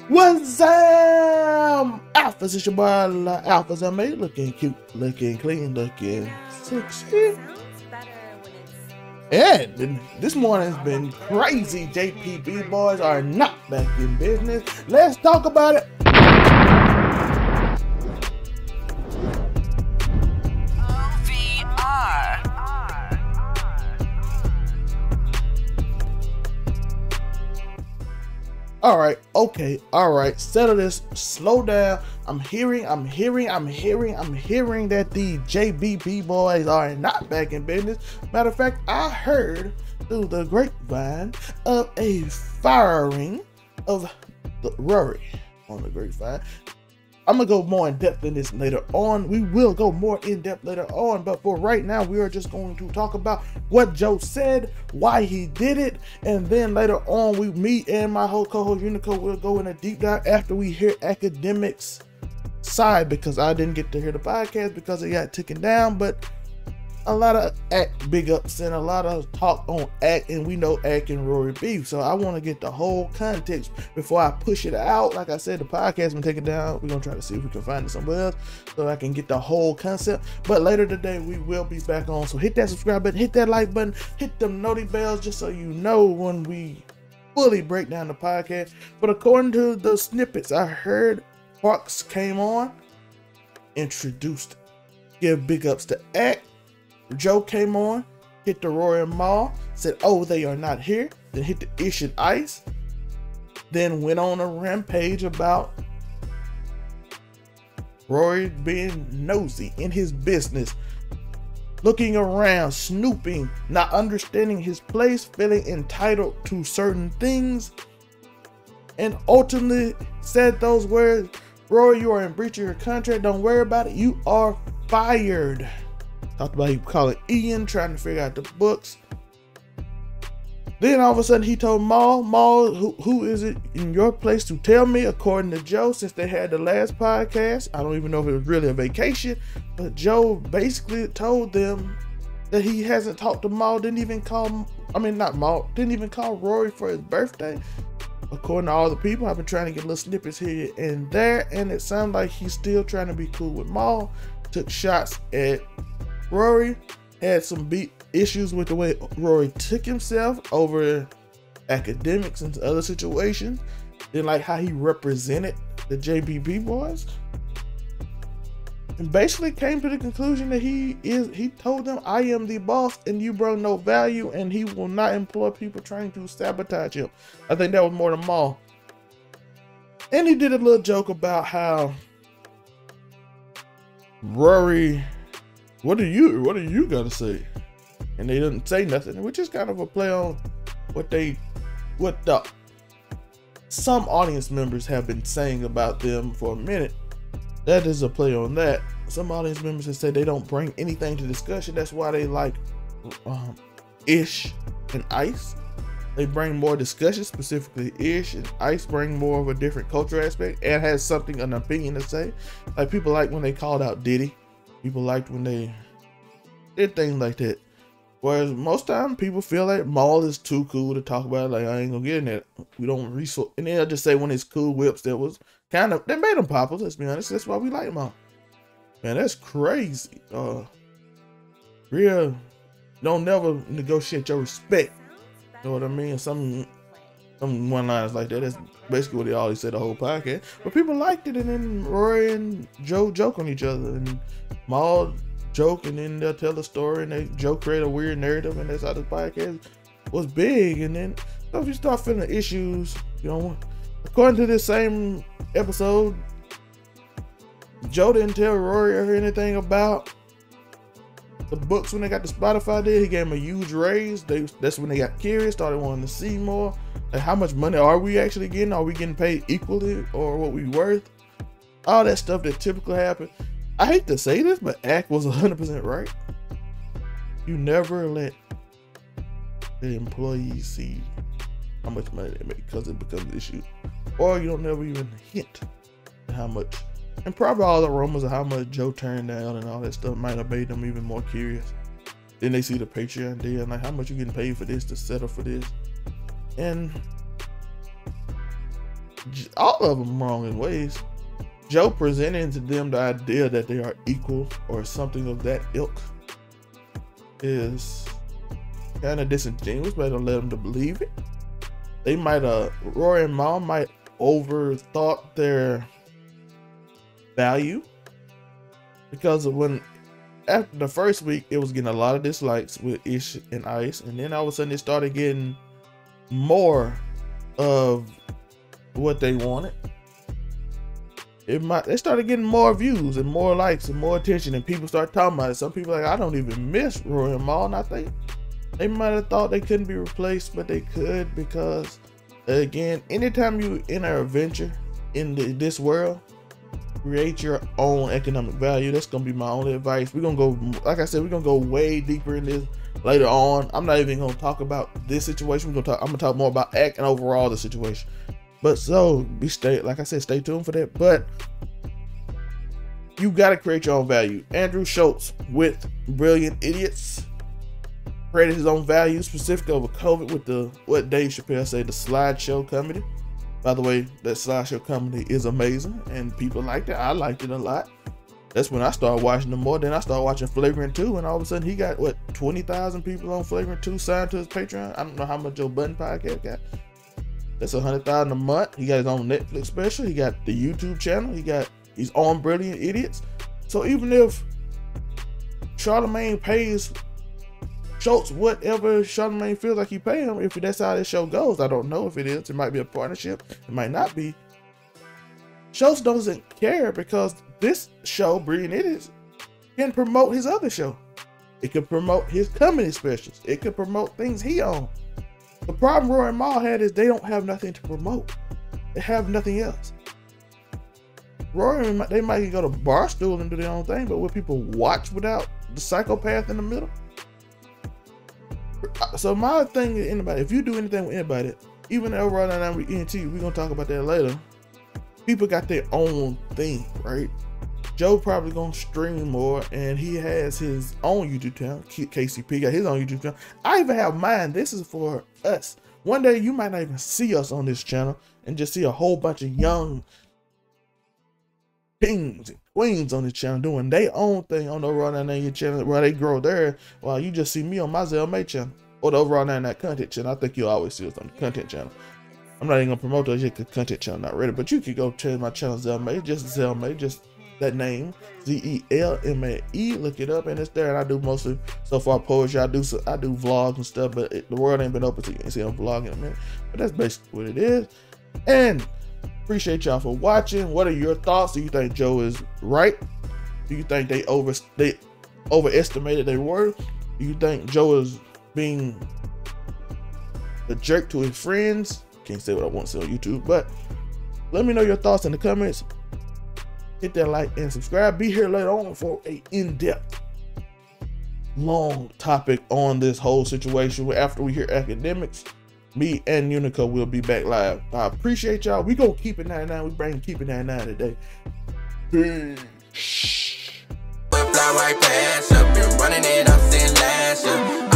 What's up, Alphas? It's your boy, Alphas. I made looking cute, looking clean, looking sexy. And this morning's been crazy. JPB boys are not back in business. Let's talk about it. All right, okay, all right, settle this, slow down. I'm hearing that the JBB boys are not back in business. Matter of fact, I heard through the grapevine of a firing of Rory on the grapevine. I'm gonna go more in depth in this later on. We will go more in depth later on, but for right now, we are just going to talk about what Joe said, why he did it, and then later on, me and my whole co-host Unico will go in a deep dive after we hear Akademiks' side, because I didn't get to hear the podcast because it got taken down, but a lot of Ak big ups and a lot of talk on Ak, and we know Ak and Rory beef. So I want to get the whole context before I push it out. Like I said, the podcast been taken down. We're gonna try to see if we can find it somewhere else so I can get the whole concept. But later today we will be back on. So hit that subscribe button, hit that like button, hit them noti bells just so you know when we fully break down the podcast. But according to the snippets I heard, Parks came on, introduced, give big ups to Ak. Joe came on, hit the Rory and Mal, said, oh, they are not here, then hit the Ish and Ice, then went on a rampage about Rory being nosy in his business, looking around, snooping, not understanding his place, feeling entitled to certain things, and ultimately said those words, Rory, you are in breach of your contract, don't worry about it, you are fired. Talked about he calling Ian, trying to figure out the books. Then all of a sudden he told Mal, who is it in your place to tell me? According to Joe, since they had the last podcast, I don't even know if it was really a vacation, but Joe basically told them that he hasn't talked to Mal, didn't even call Rory for his birthday. According to all the people, I've been trying to get little snippets here and there, and it sounds like he's still trying to be cool with Mal. Took shots at Rory, had some issues with the way Rory took himself over Akademiks and other situations. Didn't like how he represented the JBB boys. And basically came to the conclusion that he told them, I am the boss and you bring no value, and he will not employ people trying to sabotage him. I think that was more than Mal. And he did a little joke about how Rory, what do you gotta say? And they didn't say nothing, which is kind of a play on what some audience members have been saying about them for a minute. That is a play on that. Some audience members have said they don't bring anything to discussion. That's why they like Ish and Ice. They bring more discussion, specifically Ish and Ice bring more of a different cultural aspect and has something, an opinion to say. Like people like when they called out Diddy. People liked when they did things like that. Whereas most time people feel like Mal is too cool to talk about. Like, I ain't gonna get in that. We don't resource. And then I just say when his cool whips that was kind of, they made him popular, let's be honest. That's why we like Mal. Man, that's crazy. Real, don't never negotiate your respect. You know what I mean? Some one-liners like that. That's basically what they always said the whole podcast. But people liked it, and then Rory and Joe joke on each other, and Mal joke, and then they'll tell a story, and Joe create a weird narrative, and that's how the podcast was big. And then so if you start feeling issues, you know, according to this same episode, Joe didn't tell Rory or anything about the books when they got the Spotify deal. He gave him a huge raise. That's when they got curious, started wanting to see more. Like, how much money are we actually getting? Are we getting paid equally or what we worth? All that stuff that typically happens. I hate to say this, but Ak was 100% right. You never let the employees see how much money they make because it becomes an issue. Or you don't never even hint at how much. And probably all the rumors of how much Joe turned down and all that stuff might have made them even more curious. Then they see the Patreon deal, like, how much you getting paid for this to settle for this? And all of them wrong in ways. Joe presenting to them the idea that they are equal or something of that ilk is kind of disingenuous, but I don't let them to believe it. They might Rory and Mal might overthought their value, because of when after the first week it was getting a lot of dislikes with Ish and Ice, and then all of a sudden it started getting more of what they wanted. They started getting more views and more likes and more attention, and people start talking about it. Some people are like, I don't even miss Rory and Mal, and I think they might have thought they couldn't be replaced, but they could, because again, anytime you enter a venture in this world, create your own economic value. That's gonna be my only advice. We're gonna go, like I said, we're gonna go way deeper in this later on. I'm not even gonna talk about this situation. I'm gonna talk more about ACT and overall the situation. But so like I said, stay tuned for that. But you gotta create your own value. Andrew Schultz with Brilliant Idiots created his own value specifically over COVID with the, what Dave Chappelle said, the slideshow comedy. By the way, that slideshow comedy is amazing and people liked it. I liked it a lot. That's when I started watching them more. Then I started watching Flagrant 2, and all of a sudden he got, what, 20,000 people on Flagrant 2 signed to his Patreon. I don't know how much Joe Budden podcast got. That's 100,000 a month. He got his own Netflix special. He got the YouTube channel. He's on Brilliant Idiots. So even if Charlamagne pays Schultz whatever Charlamagne feels like he pay him, if that's how this show goes, I don't know if it is. It might be a partnership. It might not be. Schultz doesn't care, because this show, Brilliant Idiots, can promote his other show. It can promote his comedy specials. It can promote things he owns. The problem Rory and Mal had is they don't have nothing to promote. They have nothing else. Rory, they might go to Barstool and do their own thing, but will people watch without the psychopath in the middle? So my thing with anybody, if you do anything with anybody, even over on WN99 with ENT, we're gonna talk about that later. People got their own thing, right? Joe probably gonna stream more, and he has his own YouTube channel. KCP got his own YouTube channel. I even have mine. This is for us. One day you might not even see us on this channel and just see a whole bunch of young kings and queens on this channel doing their own thing on the Overall 99 channel, where they grow there, while you just see me on my ZLMA channel or the Overall 99 content channel. I think you'll always see us on the content channel. I'm not even gonna promote those yet because content channel not ready, but you can go check my channel ZLMA, just ZLMA, just that name, ZELMAE. Look it up, and it's there. And I do mostly so far poetry. I do vlogs and stuff, but the world ain't been open, so you can see I'm vlogging in a minute. But that's basically what it is. And appreciate y'all for watching. What are your thoughts? Do you think Joe is right? Do you think they overestimated their worth? Do you think Joe is being a jerk to his friends? Can't say what I want to say on YouTube, but let me know your thoughts in the comments. Hit that like and subscribe. Be here later on for a in-depth, long topic on this whole situation. After we hear Akademiks, me and Unico will be back live. I appreciate y'all. We gonna keep it 99. We bring keep it 99 today. Peace. Fly right past, I've been running it up since last year.